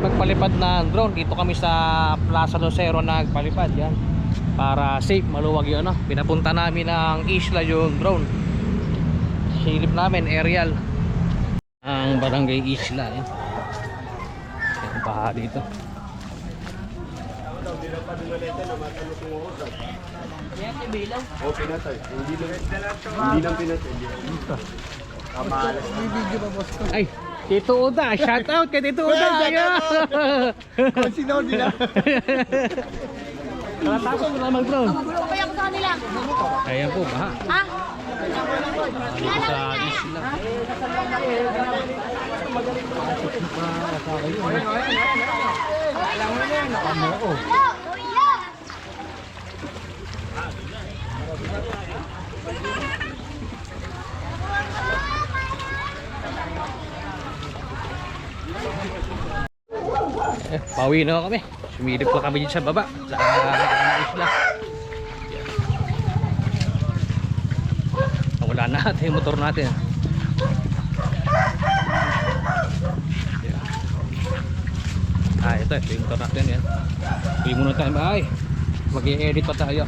magpalipad ng drone. Dito kami sa Plaza Lucero nagpalipad yan. Para safe, maluwag yun, no? Pinapunta namin ng isla yung drone. Silip namin, aerial. Ang barangay isla yan. Yung baha dito. O, pinatay. Hindi lang pinatay. Ay, Tito Uda, shout out kay Tito Uda. Kung sino nila? Nakatapos mo na mag-drone. Kaya ko sa kanila. Ayan po, baha. Ha? Dito sa isla. Pauwi na kami. Sumilip pa kami dyan sa baba sa isla. Wala na ito yung motor natin. Ito yung motor natin yan. Uwi muna tayo. Ay, mag-i-edit pa tayo.